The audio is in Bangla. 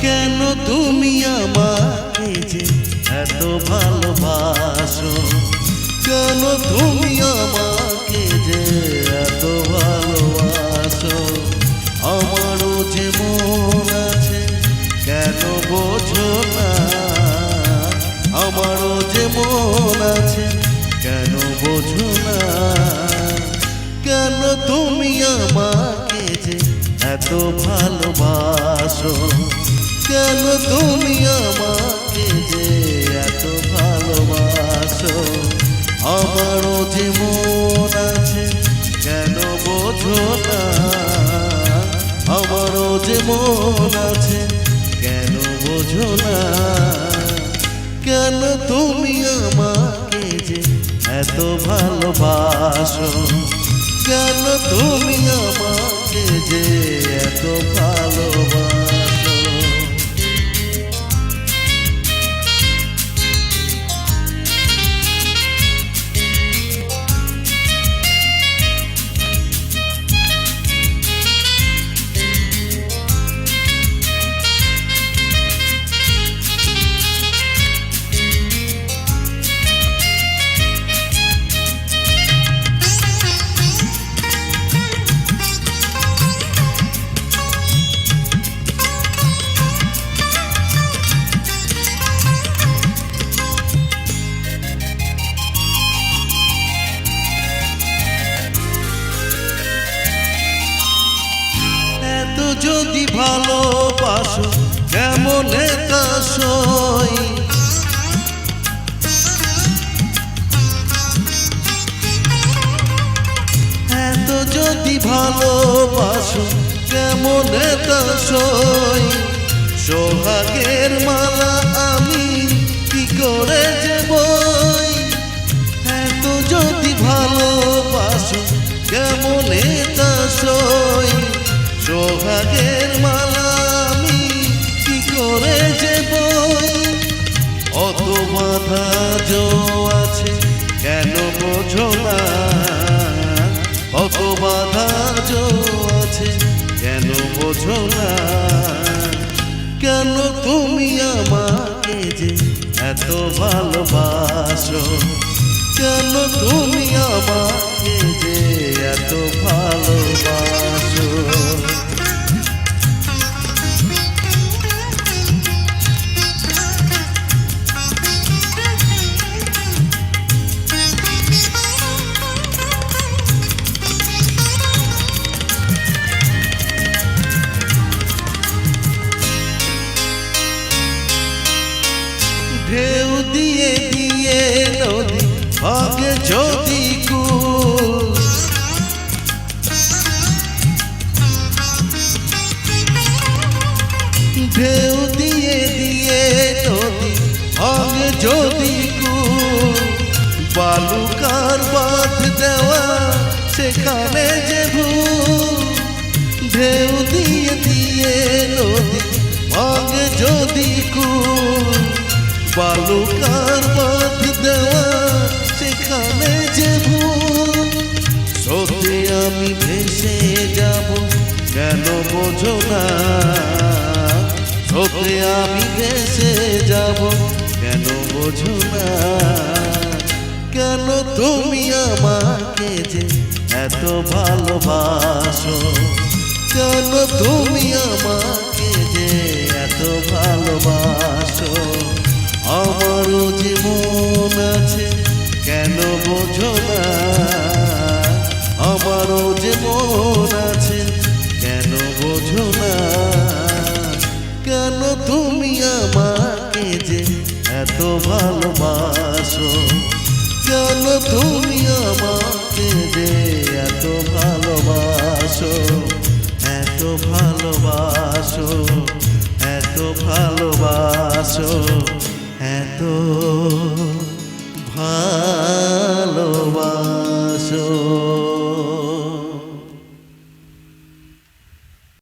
কেন তুমি আমাকে যে এত ভালোবাসো, কেন তুমি আমাকে যে এত ভালোবাসো। আমারও যে মন আছে কেন বোঝো না, আমারও যে মন আছে কেন বোঝো না। কেন তুমি আমাকে যে এত ভালোবাসো, কেন তুমি আমাকে যে এত ভালোবাসো। আমারও যে মন আছে কেন বোঝো না, আমারও যে মন আছে কেন বোঝো না। কেন তুমি আমাকে যে এত ভালোবাসো, কেন তুমি আমাকে যে এত ভালোবাসো। যদি ভালোবাসো কেমন তা সই, এত যদি ভালোবাসো কেমন তা সই। সোহাগের মালা আমি কি করে যে বই, এত যদি ভালোবাসো কেমন তা সই। সোহাগের মালা আমি কি করে যে বই। অত বাধা জো আছে কেন বোঝো না, অত বাধা জো আছে কেন বোঝো না। কেন তুমি আমাকে যে এত ভালোবাসো, কেন তুমি আমাকে যে এত ভালোবাসো। ঢেউ দিয়ে দিয়ে নদী ভাগে যদি কুল, ঢেউ দিয়ে দিয়ে নদী ভাগে যদি কুল। বালুকার বাঁধ দেওয়া সেখানে যে ভুল, ঢেউ দিয়ে দিয়ে নদী ভাগে যদি কুল। বালুকার বাঁধ দেওয়া সেখানে যে ভুল। স্রোতে আমি ভেসে যাব কেন বোঝো না, স্রোতে আমি ভেসে যাব কেন বোঝো না। কেন তুমি আমাকে যে এত ভালোবাসো, কেন তুমি আমাকে যে এত ভালোবাসো। আমারও যে মন আছে কেন বোঝো না, আমারও যে মন আছে কেন বোঝো না। কেন তুমি আমাকে যে এত ভালোবাসো, কেন তুমি আমাকে যে এত ভালোবাসো। এত ভালোবাসো, এত ভালোবাসো, এত ভালোবাসো।